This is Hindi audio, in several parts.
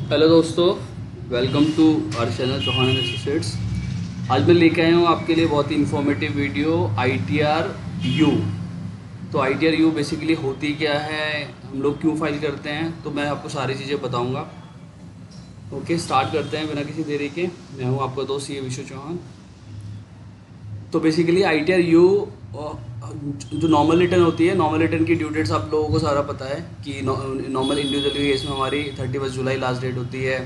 हेलो दोस्तों, welcome to our channel Chauhan and associates. आज मैं लेके आया हूँ आपके लिए बहुत ही informative video I T R U. तो I T R U basically होती क्या है, हम लोग क्यों फाइल करते हैं, तो मैं आपको सारी चीज़ें बताऊँगा। ओके, स्टार्ट करते हैं बिना किसी देरी के। मैं हूँ आपका दोस्त ये विशु चौहान। तो basically I T R you जो नॉर्मल रिटर्न होती है, नॉर्मल रिटर्न की ड्यू डेट्स आप लोगों को सारा पता है कि नॉर्मल इंडिविजुअल केस में हमारी 31 जुलाई लास्ट डेट होती है।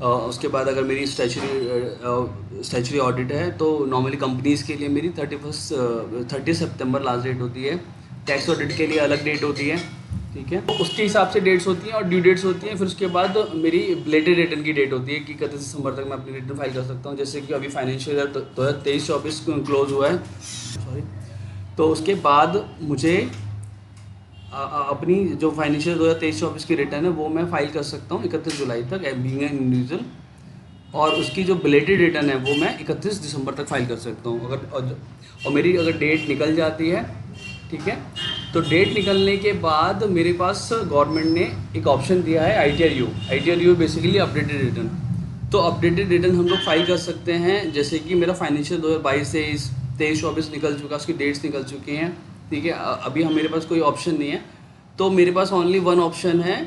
उसके बाद अगर मेरी स्टैचुरी ऑडिट है तो नॉर्मली कंपनीज़ के लिए मेरी 30 सितंबर लास्ट डेट होती है। टैक्स ऑडिट के लिए अलग डेट होती है, ठीक है। तो उसके हिसाब से डेट्स होती हैं और ड्यू डेट्स होती हैं। फिर उसके बाद मेरी बिलेटेड रिटर्न की डेट होती है कि 31 दिसंबर तक मैं अपनी रिटर्न फाइल कर सकता हूँ। जैसे कि अभी फाइनेंशियल ईयर 2023-24 क्लोज हुआ है, सॉरी। तो उसके बाद मुझे अपनी जो फाइनेंशियल 2023-24 की रिटर्न है वो मैं फाइल कर सकता हूँ 31 जुलाई तक बीइंग एन इंडिविजुअल। और उसकी जो बिलेटेड रिटर्न है वो मैं 31 दिसंबर तक फाइल कर सकता हूँ। और मेरी अगर डेट निकल जाती है, ठीक है, तो डेट निकलने के बाद मेरे पास गवर्नमेंट ने एक ऑप्शन दिया है आई T R U basically updated return. तो अपडेटेड रिटर्न हम लोग फाइल कर सकते हैं। जैसे कि मेरा फाइनेंशियल 2022 23-24 निकल चुका, उसकी डेट्स निकल चुकी हैं, ठीक है। अभी हम मेरे पास कोई ऑप्शन नहीं है, तो मेरे पास ओनली वन ऑप्शन है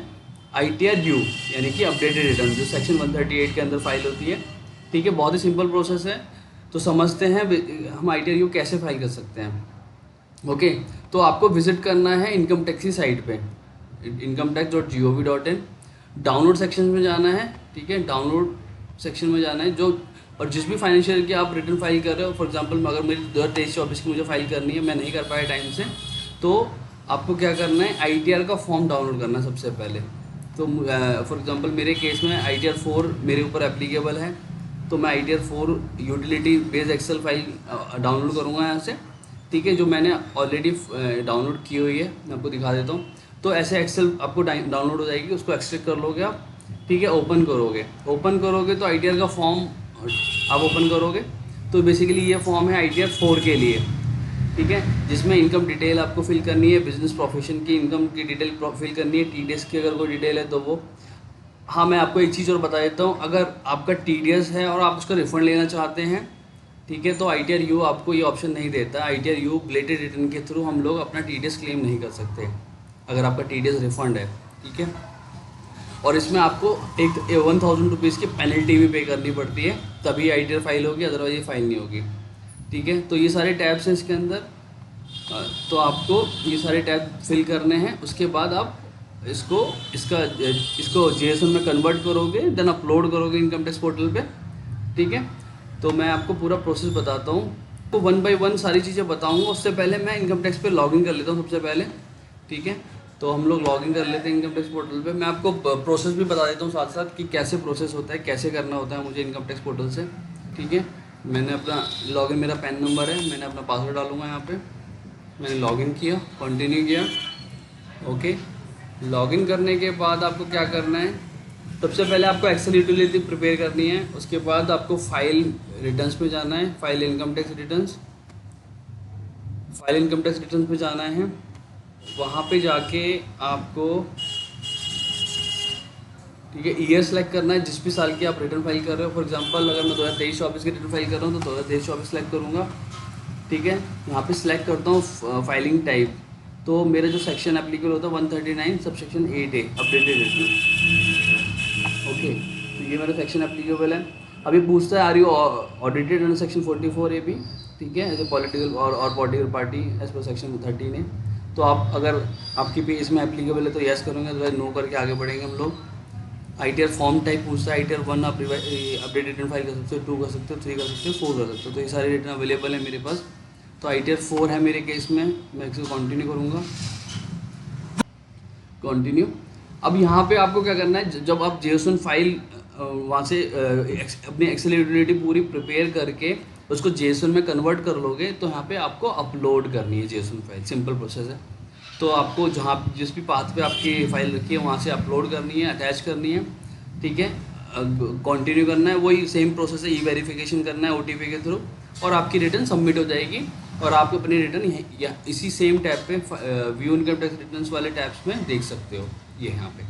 आई टी आर यू, यानी कि अपडेटेड रिटर्न, जो सेक्शन 138 के अंदर फाइल होती है, ठीक है। बहुत ही सिंपल प्रोसेस है। तो समझते हैं हम आई टी आर यू कैसे फाइल कर सकते हैं। ओके, तो आपको विजिट करना है इनकम टैक्स की साइट पे, incometax.gov.in। डाउनलोड सेक्शन में जाना है, ठीक है, डाउनलोड सेक्शन में जाना है। जो और जिस भी फाइनेंशियल की आप रिटर्न फाइल कर रहे हो, फॉर एग्जांपल अगर मेरी 2023-24 की मुझे फाइल करनी है, मैं नहीं कर पाया टाइम से, तो आपको क्या करना है, आई टी आर का फॉर्म डाउनलोड करना है सबसे पहले। तो फॉर एग्जांपल मेरे केस में आई टी आर 4 मेरे ऊपर एप्लीकेबल है, तो मैं I T R 4 utility based excel file download करूँगा यहाँ से, ठीक है, जो मैंने ऑलरेडी डाउनलोड की हुई है। मैं आपको दिखा देता हूँ। तो ऐसे एक्सेल आपको डाउनलोड हो जाएगी, उसको एक्सट्रैक्ट कर लोगे आप, ठीक है। ओपन करोगे तो आई टी आर का फॉर्म आप ओपन करोगे। तो बेसिकली ये फॉर्म है आई टी आर 4 के लिए, ठीक है, जिसमें इनकम डिटेल आपको फिल करनी है, बिजनेस प्रोफेशन की इनकम की डिटेल फिल करनी है, टी डी एस की अगर कोई डिटेल है तो वो। हाँ, मैं आपको एक चीज़ और बता देता हूँ, अगर आपका टी डी एस है और आप उसका रिफंड लेना चाहते हैं, ठीक है, तो आई टी आर यू आपको ये ऑप्शन नहीं देता। आई T R you belated return के थ्रू हम लोग अपना टी डी एस क्लेम नहीं कर सकते अगर आपका टी डी एस रिफंड है, ठीक है। और इसमें आपको एक 1000 रुपीज़ की पेनल्टी भी पे करनी पड़ती है, तभी आई टी आर फाइल होगी, अदरवाइज ये फाइल नहीं होगी, ठीक है। तो ये सारे टैब्स हैं इसके अंदर। तो आपको ये सारे टैब फिल करने हैं। उसके बाद आप इसको जेएसएन में कन्वर्ट करोगे, देन अपलोड करोगे इनकम टैक्स पोर्टल पे, ठीक है। तो मैं आपको पूरा प्रोसेस बताता हूँ, तो वन बाय वन सारी चीज़ें बताऊँगा। उससे पहले मैं इनकम टैक्स पे लॉगिन कर लेता हूँ सबसे पहले, ठीक है। तो हम लोग लॉगिन कर लेते हैं इनकम टैक्स पोर्टल पे। मैं आपको प्रोसेस भी बता देता हूँ साथ साथ कि कैसे प्रोसेस होता है, कैसे करना होता है मुझे इनकम टैक्स पोर्टल से, ठीक है। मैंने अपना लॉगिन, मेरा पैन नंबर है, मैंने अपना पासवर्ड डालूंगा यहाँ पे। मैंने लॉगिन किया, कंटिन्यू किया, ओके। लॉगिन करने के बाद आपको क्या करना है, सबसे पहले आपको एक्सेल यूटिलिटी प्रिपेयर करनी है। उसके बाद आपको फाइल रिटर्न्स में जाना है, फाइल इनकम टैक्स रिटर्न्स पे जाना है। वहाँ पे जाके आपको, ठीक है, ईयर सेलेक्ट करना है जिस भी साल की आप रिटर्न फाइल कर रहे हो। फॉर एग्जांपल अगर मैं 2023-24 की रिटर्न फाइल कर रहा हूँ तो 2023-24 सेलेक्ट करूँगा, ठीक है। यहाँ पे सिलेक्ट करता हूँ फाइलिंग टाइप। तो मेरा जो सेक्शन एप्लीकेबल होता है 139 sub section 8A updated return, okay. तो ये मेरा सेक्शन एप्लीकेबल है। अभी पूछता है are you audited under section 44AB, ठीक है, एज ए पॉलिटिकल और political party as per section 13A। तो आप अगर आपकी भी इसमें एप्लीकेबल है तो येस करोगे, अदरवाइज नो करके आगे बढ़ेंगे हम लोग। आई टी आर फॉर्म टाइप पूछता है, आई टी आर 1 आप अपडेटेड रिटर्न फाइल कर सकते हो, 2 कर सकते हो, 3 कर सकते हो, 4 कर सकते हो। तो ये सारे रिटर्न अवेलेबल है मेरे पास। तो आई टी आर 4 है मेरे केस में, मैं इसको कंटिन्यू करूँगा, कंटिन्यू। अब यहाँ पे आपको क्या करना है, जब आप जेएसएन फाइल वहाँ से अपनी एक्सेल यूटिलिटी पूरी प्रिपेयर करके उसको जेएसएन में कन्वर्ट कर लोगे, तो यहाँ पे आपको अपलोड करनी है जेएसएन फाइल। सिंपल प्रोसेस है। तो आपको जहाँ जिस भी पाथ पे आपकी फ़ाइल रखी है वहाँ से अपलोड करनी है, अटैच करनी है, ठीक है। कंटिन्यू करना है, वही सेम प्रोसेस है, ई वेरिफिकेशन करना है ओटीपी के थ्रू, और आपकी रिटर्न सबमिट हो जाएगी। और आप अपनी रिटर्न इसी सेम टैब पे व्यू इनकम टैक्स रिटर्न्स वाले टैब्स में देख सकते हो, ये यहाँ पे,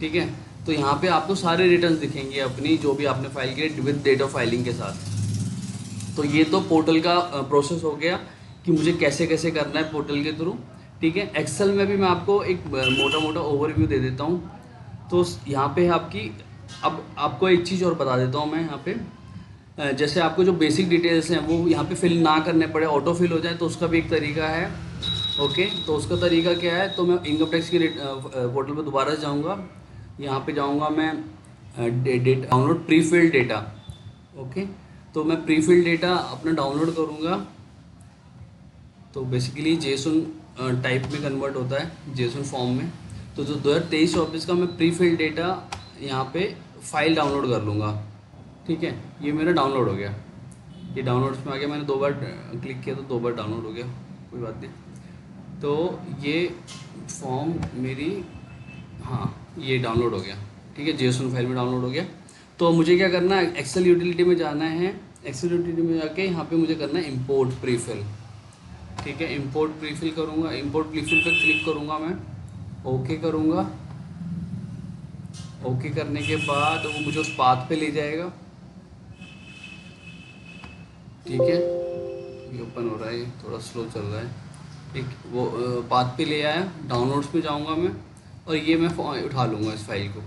ठीक है। तो यहाँ पे आपको सारे रिटर्न्स दिखेंगे अपनी, जो भी आपने फाइल किए विद डेट ऑफ फाइलिंग के साथ। तो ये तो पोर्टल का प्रोसेस हो गया कि मुझे कैसे कैसे करना है पोर्टल के थ्रू। ठीक है, एक्सेल में भी मैं आपको एक मोटा मोटा ओवरव्यू दे देता हूँ। तो यहाँ पे आपकी, अब आपको एक चीज़ और बता देता हूँ मैं यहाँ पे, जैसे आपको जो बेसिक डिटेल्स हैं वो यहाँ पे फिल ना करने पड़े, ऑटो फिल हो जाए, तो उसका भी एक तरीका है। ओके, तो उसका तरीका क्या है, तो मैं इनकम टैक्स के पोर्टल पर दोबारा जाऊँगा, यहाँ पे जाऊँगा मैं download pre filled data. Okay, तो मैं प्री फिल्ड डेटा अपना डाउनलोड करूँगा। तो बेसिकली जेसन टाइप में कन्वर्ट होता है, जेसन फॉर्म में। तो जो 2023-24 का मैं प्री फिल्ड डेटा यहाँ पे फाइल डाउनलोड कर लूँगा। ठीक है, ये मेरा डाउनलोड हो गया, ये डाउनलोड्स में आ गया। मैंने 2 बार क्लिक किया तो 2 बार डाउनलोड हो गया, कोई बात नहीं। तो ये फॉर्म मेरी, हाँ ये डाउनलोड हो गया। ठीक है, जेसन फाइल में डाउनलोड हो गया। तो मुझे क्या करना है, एक्सेल यूटिलिटी में जाना है। एक्सेल यूटिलिटी में जाके यहाँ पे मुझे करना है इंपोर्ट प्रीफिल। ठीक है, इंपोर्ट प्रीफिल करूँगा, इंपोर्ट प्रीफिल पर क्लिक करूँगा मैं, ओके करूँगा। ओके करने के बाद वो मुझे उस पाथ पे ले जाएगा। ठीक है, ये ओपन हो रहा है, थोड़ा स्लो चल रहा है। ठीक, वो पाथ पे ले आया, डाउनलोड्स पे जाऊँगा मैं, और ये मैं उठा लूँगा इस फाइल को।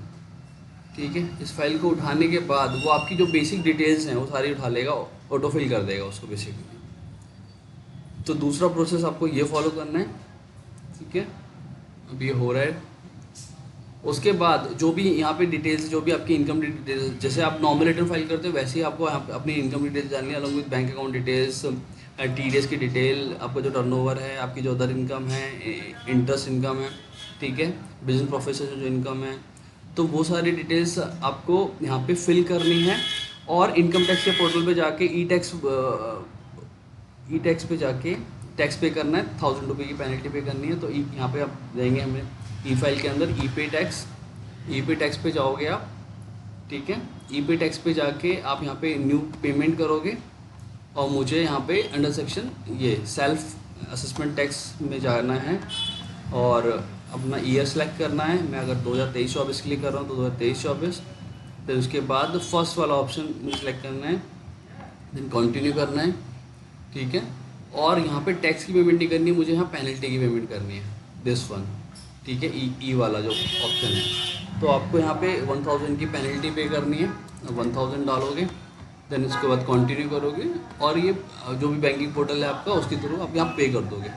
ठीक है, इस फाइल को उठाने के बाद वो आपकी जो बेसिक डिटेल्स हैं वो सारी उठा लेगा, ऑटो फिल कर देगा उसको बेसिकली। तो दूसरा प्रोसेस आपको ये फॉलो करना है। ठीक है, अब ये हो रहा है। उसके बाद जो भी यहाँ पे डिटेल्स, जो भी आपकी इनकम डिटेल्स, जैसे आप नॉर्मल रिटर्न फाइल करते हो वैसे ही आपको यहाँ पे अपनी इनकम डिटेल्स डालनी है, along with bank account details, TDS की डिटेल, आपका जो टर्नओवर है, आपकी जो अदर इनकम है, इंटरेस्ट इनकम है। ठीक है, बिजनेस प्रोफेशन से जो इनकम है, तो वो सारी डिटेल्स आपको यहाँ पे फिल करनी है। और इनकम टैक्स के पोर्टल पे जाके ई टैक्स पे जाके टैक्स पे करना है, 1000 रुपये की पेनल्टी पे करनी है। तो यहाँ पे आप जाएंगे हमें ई फाइल के अंदर, ई पे टैक्स पे जाओगे आप। ठीक है, ई पे टैक्स पे जाके आप यहाँ पे न्यू पेमेंट करोगे, और मुझे यहाँ पे अंडर सेक्शन ये सेल्फ असेसमेंट टैक्स में जाना है, और अपना ईयर सेलेक्ट करना है। मैं अगर 2023-24 के लिए कर रहा हूँ तो 2023-24। फिर उसके बाद फर्स्ट वाला ऑप्शन मुझे सेलेक्ट करना है, देन कंटिन्यू करना है। ठीक है, और यहाँ पे टैक्स की पेमेंट नहीं करनी है मुझे, यहाँ पेनल्टी की पेमेंट करनी है, दिस वन। ठीक है, ई वाला जो ऑप्शन है, तो आपको यहाँ पे 1000 की पेनल्टी पे करनी है, 1000 डालोगे, देन इसके बाद कंटिन्यू करोगे, और ये जो भी बैंकिंग पोर्टल है आपका उसके थ्रू आप यहाँ पे कर दोगे।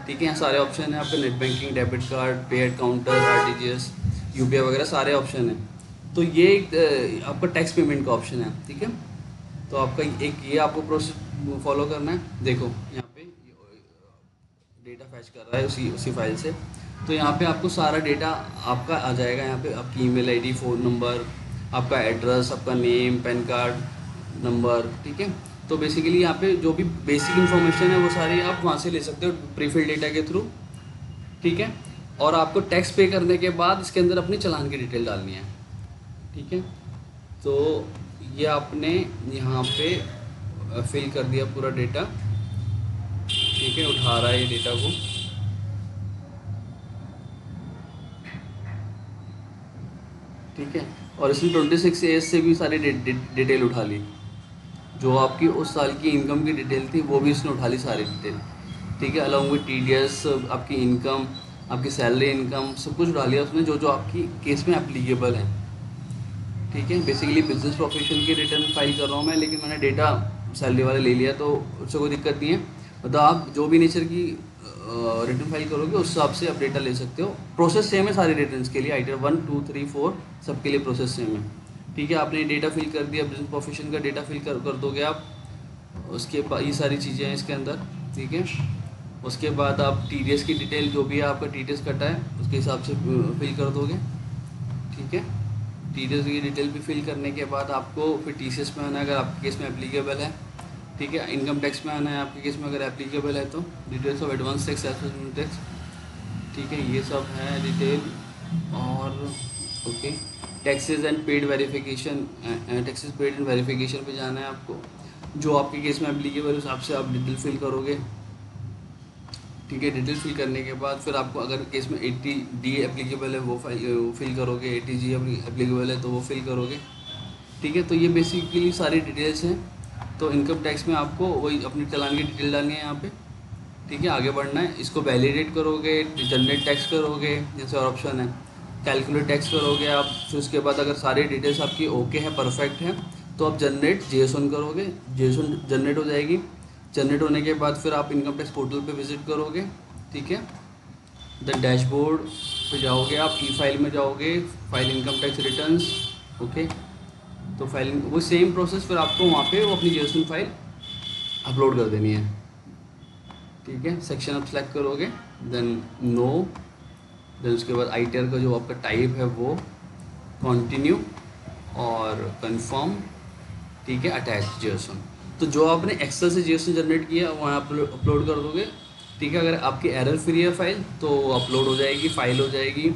ठीक है, यहाँ सारे ऑप्शन हैं आपके, नेट बैंकिंग, डेबिट कार्ड, पे एट काउंटर, आरटीजीएस, यूपीआई वगैरह सारे ऑप्शन हैं। तो ये आपका टैक्स पेमेंट का ऑप्शन है। ठीक है, तो आपका एक ये आपको प्रोसेस फॉलो करना है। देखो यहाँ पे डेटा फैच कर रहा है उसी फाइल से, तो यहाँ पे आपको सारा डेटा आपका आ जाएगा। यहाँ पे आपकी ईमेल आईडी, फ़ोन नंबर, आपका एड्रेस, आपका नेम, पैन कार्ड नंबर। ठीक है, तो बेसिकली यहाँ पे जो भी बेसिक इन्फॉर्मेशन है वो सारी आप वहाँ से ले सकते हो प्रीफिल्ड डेटा के थ्रू। ठीक है, और आपको टैक्स पे करने के बाद इसके अंदर अपनी चालान की डिटेल डालनी है। ठीक है, तो ये आपने यहाँ पे फिल कर दिया पूरा डेटा। ठीक है, उठा रहा है ये डेटा को। ठीक है, और इसने 26 एज से भी सारी डिटेल उठा ली, जो आपकी उस साल की इनकम की डिटेल थी वो भी इसने उठा ली सारी डिटेल। ठीक है, अलॉन्ग विद टीडीएस, आपकी इनकम, आपकी सैलरी इनकम, सब कुछ उठा लिया उसने, जो जो आपकी केस में एप्लीकेबल है। ठीक है, बेसिकली बिजनेस प्रोफेशन की रिटर्न फाइल कर रहा हूँ मैं, लेकिन मैंने डेटा सैलरी वाला ले लिया, तो उससे कोई दिक्कत नहीं है। मतलब आप जो भी नेचर की रिटर्न फाइल करोगे उस हिसाब से आप डेटा ले सकते हो। प्रोसेस सेम है सारे रिटर्न्स के लिए, आइटर 1, 2, 3, 4 सबके लिए प्रोसेस सेम है। ठीक है, आपने डेटा फिल कर दिया, बिजनेस प्रोफेशन का डेटा फिल कर दोगे आप। उसके बाद ये सारी चीज़ें हैं इसके अंदर। ठीक है, उसके बाद आप टीडीएस की डिटेल जो भी है आपका टीडीएस कटा है उसके हिसाब से फिल कर दोगे। ठीक है, टीडीएस की डिटेल भी फिल करने के बाद आपको फिर टीसीएस में आना है अगर आपके केस में एप्लीकेबल है। ठीक है, इनकम टैक्स में आना है आपके केस में अगर एप्लीकेबल है, तो details of advance tax, assessment tax. ठीक है, ये सब है डिटेल। और okay, taxes and paid verification, taxes paid and verification पे जाना है आपको, जो आपके केस में एप्लीकेबल उस हिसाब से आप डिटेल फिल करोगे। ठीक है। डिटेल फिल करने के बाद फिर आपको अगर केस में 80D एप्लीकेबल है वो फिल करोगे, 80G एप्लीकेबल है तो वो फिल करोगे। ठीक है, तो ये बेसिकली सारी डिटेल्स हैं। तो इनकम टैक्स में आपको वही अपनी चालान की डिटेल डालनी है यहाँ पे। ठीक है, आगे बढ़ना है। इसको वैलिडेट करोगे, जनरेट टैक्स करोगे, जैसे और ऑप्शन है, कैलकुलेट टैक्स करोगे आप। फिर उसके बाद अगर सारी डिटेल्स आपकी ओके है, परफेक्ट है, तो आप जनरेट JSON करोगे, JSON जनरेट हो जाएगी। जनरेट होने के बाद फिर आप इनकम टैक्स पोर्टल पे विजिट करोगे। ठीक है, देन डैशबोर्ड पे जाओगे, आप ई फाइल में जाओगे, file income tax returns. Okay, तो फाइलिंग वो सेम प्रोसेस, फिर आपको वहाँ पे वो अपनी JSON फाइल अपलोड कर देनी है। ठीक है, सेक्शन आप सेलेक्ट करोगे, देन नो, देन उसके बाद ITR का जो आपका टाइप है वो कंटिन्यू और कंफर्म। ठीक है, अटैच JSON। तो जो आपने एक्सेल से JSON जनरेट किया वहाँ अपलोड कर दोगे। ठीक है, अगर आपकी एरर फ्री है फाइल तो अपलोड हो जाएगी, फाइल हो जाएगी।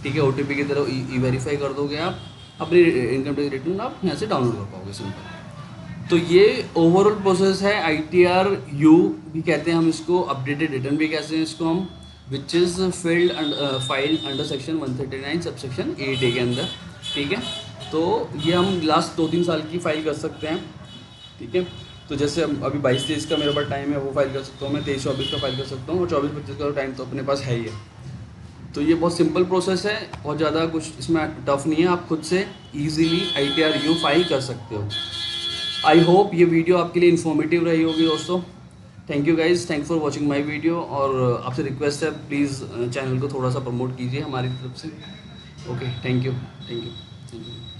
ठीक है, OTP की तरह ई वेरीफाई कर दोगे आप, अपनी इनकम टैक्स रिटर्न आप यहाँ से डाउनलोड कर पाओगे सिंपल। तो ये ओवरऑल प्रोसेस है। ITR U भी कहते हैं हम इसको, अपडेटेड रिटर्न भी कहते हैं इसको हम, which is filled filed under section 139 sub section 8A के अंदर। ठीक है, तो ये हम लास्ट 2-3 साल की फाइल कर सकते हैं। ठीक है, तो जैसे अभी 22-23 का मेरे पास टाइम है, वो फाइल कर सकता हूँ मैं, 23-24 का फाइल कर सकता हूँ, और 24-25 का टाइम तो अपने पास है ही है। तो ये बहुत सिंपल प्रोसेस है, बहुत ज़्यादा कुछ इसमें टफ नहीं है, आप खुद से ईजिली ITR U फाइल कर सकते हो। आई होप ये वीडियो आपके लिए इन्फॉर्मेटिव रही होगी दोस्तों। Thank you guys, thank for watching my video. और आपसे रिक्वेस्ट है, प्लीज़ चैनल को थोड़ा सा प्रमोट कीजिए हमारी तरफ से। Okay, thank you, thank you, thank you.